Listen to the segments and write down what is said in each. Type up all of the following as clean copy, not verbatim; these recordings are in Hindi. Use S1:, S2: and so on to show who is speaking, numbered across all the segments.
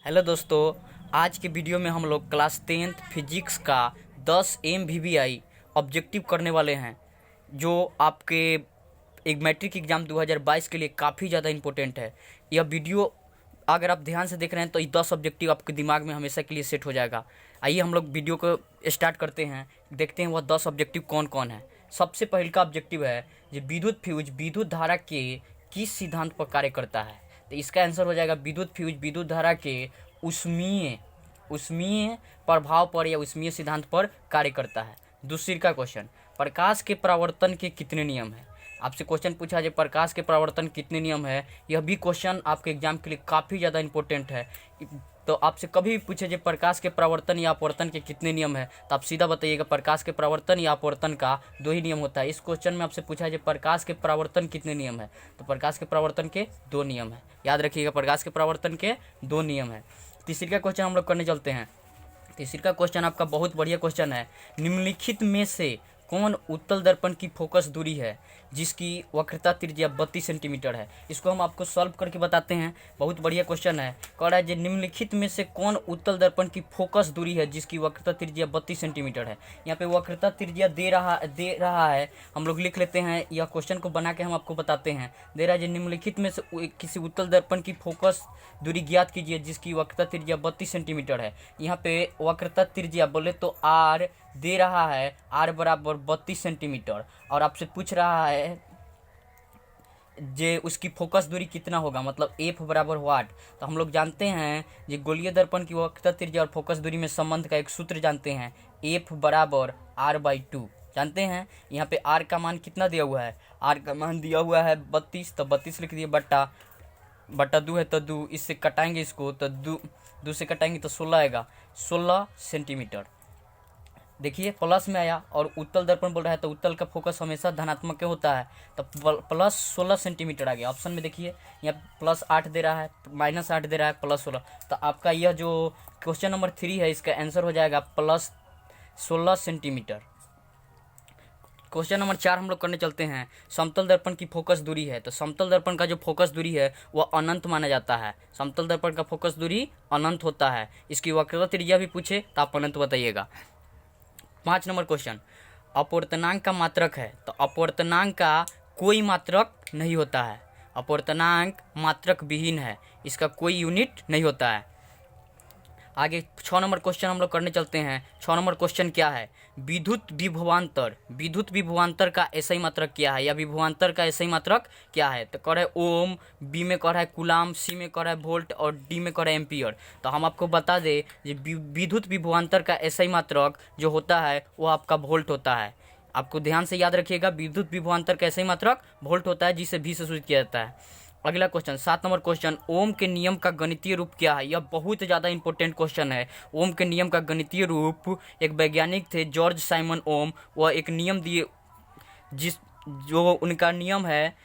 S1: हेलो दोस्तों, आज के वीडियो में हम लोग क्लास 10th फिजिक्स का 10 MVVI ऑब्जेक्टिव करने वाले हैं, जो आपके एक मैट्रिक एग्ज़ाम 2022 के लिए काफ़ी ज़्यादा इम्पोर्टेंट है। यह वीडियो अगर आप ध्यान से देख रहे हैं तो ये 10 ऑब्जेक्टिव आपके दिमाग में हमेशा के लिए सेट हो जाएगा। आइए हम लोग वीडियो को स्टार्ट करते हैं, देखते हैं वह 10 ऑब्जेक्टिव कौन कौन है। सबसे पहले का ऑब्जेक्टिव है जो विद्युत फ्यूज विद्युत धारा के किस सिद्धांत पर कार्य करता है। तो इसका आंसर हो जाएगा विद्युत फ्यूज विद्युत धारा के उष्मीय प्रभाव पर या उष्मीय सिद्धांत पर कार्य करता है। दूसरी का क्वेश्चन, प्रकाश के परावर्तन के कितने नियम हैं। आपसे क्वेश्चन पूछा जाए प्रकाश के परावर्तन कितने नियम है, यह भी क्वेश्चन आपके एग्जाम के लिए काफ़ी ज़्यादा इंपॉर्टेंट है। तो आपसे कभी भी पूछे जाए प्रकाश के परावर्तन या अपवर्तन के कितने नियम है, तो आप सीधा बताइएगा प्रकाश के परावर्तन या अपवर्तन का 2 ही नियम होता है। इस क्वेश्चन में आपसे पूछा जाए प्रकाश के परावर्तन कितने नियम है, तो प्रकाश के परावर्तन के 2 नियम है। याद रखिएगा, प्रकाश के परावर्तन के 2 नियम है। तीसरी का क्वेश्चन हम लोग करने चलते हैं। तीसरी का क्वेश्चन आपका बहुत बढ़िया क्वेश्चन है। निम्नलिखित में से कौन उत्तल दर्पण की फोकस दूरी है जिसकी वक्रता त्रिज्या 32 सेंटीमीटर है। इसको हम आपको सॉल्व करके बताते हैं। बहुत बढ़िया क्वेश्चन है। कह रहा है कि निम्नलिखित में से कौन उत्तल दर्पण की फोकस दूरी है जिसकी वक्रता त्रिज्या 32 सेंटीमीटर है। यहाँ पे वक्रता त्रिज्या दे रहा है, हम लोग लिख लेते हैं। यह क्वेश्चन को बना के हम आपको बताते हैं। दे रहा है कि निम्नलिखित में से किसी उत्तल दर्पण की फोकस दूरी ज्ञात कीजिए जिसकी वक्रता त्रिज्या 32 सेंटीमीटर है। यहाँ पे वक्रता त्रिज्या बोले तो आर दे रहा है, आर बराबर 32 सेंटीमीटर, और आपसे पूछ रहा है जे उसकी फोकस दूरी कितना होगा, मतलब एफ बराबर वाट। तो हम लोग जानते हैं ये गोलीय दर्पण की वक्रता त्रिज्या और फोकस दूरी में संबंध का एक सूत्र जानते हैं, एफ बराबर r/2 जानते हैं। यहाँ पे आर का मान कितना दिया हुआ है, आर का मान दिया हुआ है 32, तो 32 लिख दिए, बट्टा 2 है तो 2, इससे कटाएंगे इसको तो 2 से कटाएंगे तो 16 आएगा, 16 सेंटीमीटर। देखिए प्लस में आया, और उत्तल दर्पण बोल रहा है तो उत्तल का फोकस हमेशा धनात्मक होता है, तो प्लस 16 सेंटीमीटर आ गया। ऑप्शन में देखिए यहाँ प्लस 8 दे रहा है, माइनस 8 दे रहा है, प्लस 16। तो आपका यह जो क्वेश्चन नंबर 3 है इसका आंसर हो जाएगा प्लस 16 सेंटीमीटर। क्वेश्चन नंबर 4 हम लोग करने चलते हैं। समतल दर्पण की फोकस दूरी है, तो समतल दर्पण का जो फोकस दूरी है वह अनंत माना जाता है। समतल दर्पण का फोकस दूरी अनंत होता है। इसकी वक्रता त्रिज्या भी पूछे तो आप अनंत बताइएगा। 5 नंबर क्वेश्चन, अपवर्तनांक का मात्रक है, तो अपवर्तनांक का कोई मात्रक नहीं होता है। अपवर्तनांक मात्रक विहीन है, इसका कोई यूनिट नहीं होता है। आगे 6 नंबर क्वेश्चन हम लोग करने चलते हैं। 6 नंबर क्वेश्चन क्या है, विद्युत विभवांतर का एसआई मात्रक क्या है, या विभवांतर का एसआई मात्रक क्या है। तो कह रहा है ओम, बी में कह रहा है कूलाम, सी में कह रहा है वोल्ट, और डी में कह रहा है एम्पियर। तो हम आपको बता दें विद्युत विभवांतर का एसआई मात्रक जो होता है वो आपका वोल्ट होता है। आपको ध्यान से याद रखिएगा, विद्युत विभवांतर का एसआई मात्रक वोल्ट होता है, जिसे भी से सूचित किया जाता है। अगला क्वेश्चन 7 नंबर क्वेश्चन, ओम के नियम का गणितीय रूप क्या है। यह बहुत ज़्यादा इंपॉर्टेंट क्वेश्चन है। ओम के नियम का गणितीय रूप, एक वैज्ञानिक थे जॉर्ज साइमन ओम, वह एक नियम दिए जो उनका नियम है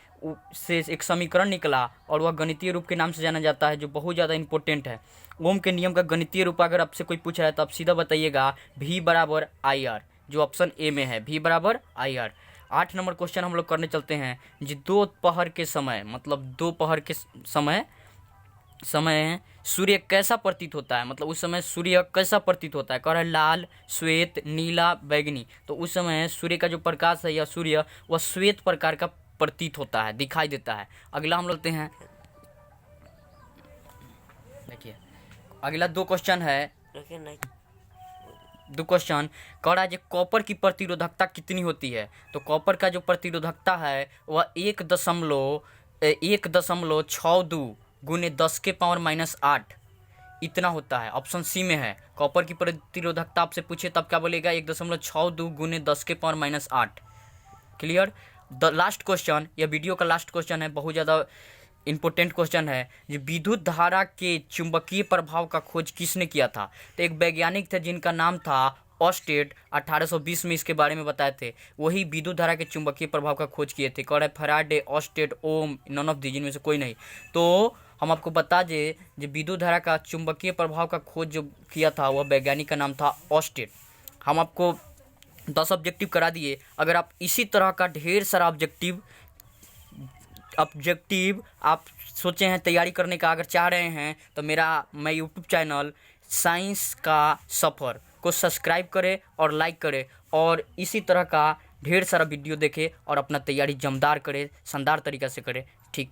S1: से एक समीकरण निकला, और वह गणितीय रूप के नाम से जाना जाता है, जो बहुत ज़्यादा इंपॉर्टेंट है। ओम के नियम का गणितीय रूप अगर आपसे कोई पूछ रहा है तो आप सीधा बताइएगा V बराबर IR, जो ऑप्शन ए में है, V बराबर IR। 8 नंबर क्वेश्चन हम लोग करने चलते हैं। जी दोपहर के समय, मतलब दोपहर के समय सूर्य कैसा प्रतीत होता है, मतलब उस समय सूर्य कैसा प्रतीत होता है। कह रहा है लाल, श्वेत, नीला, बैगनी। तो उस समय सूर्य का जो प्रकाश है या सूर्य, वह श्वेत प्रकार का प्रतीत होता है, दिखाई देता है। अगला हम लेते हैं, देखिए अगला 2 क्वेश्चन है। दो क्वेश्चन कह रहा है कि कॉपर की प्रतिरोधकता कितनी होती है। तो कॉपर का जो प्रतिरोधकता है वह 1.62 गुने 10⁻⁻8 इतना होता है। ऑप्शन सी में है। कॉपर की प्रतिरोधकता आपसे पूछे तब क्या बोलेगा, 1.62 गुने 10⁻⁸। क्लियर। द लास्ट क्वेश्चन, यह वीडियो का लास्ट क्वेश्चन है, बहुत ज़्यादा इंपॉर्टेंट क्वेश्चन है। जो विद्युत धारा के चुंबकीय प्रभाव का खोज किसने किया था। तो एक वैज्ञानिक थे जिनका नाम था ऑस्टेड, 1820 में इसके बारे में बताए थे। वही विद्युत धारा के चुंबकीय प्रभाव का खोज किए थे। कह रहे Faraday, Oersted, Ohm, none of these, इनमें से कोई नहीं। तो हम आपको बता दें जो विद्युत धारा का चुंबकीय प्रभाव का खोज जो किया था वह वैज्ञानिक का नाम था ऑस्टेड। हम आपको 10 ऑब्जेक्टिव करा दिए। अगर आप इसी तरह का ढेर सारा ऑब्जेक्टिव ऑब्जेक्टिव आप सोचे हैं तैयारी करने का, अगर चाह रहे हैं तो मैं यूट्यूब चैनल साइंस का सफ़र को सब्सक्राइब करें और लाइक करें, और इसी तरह का ढेर सारा वीडियो देखें और अपना तैयारी जमदार करें, शानदार तरीक़ा से करें। ठीक।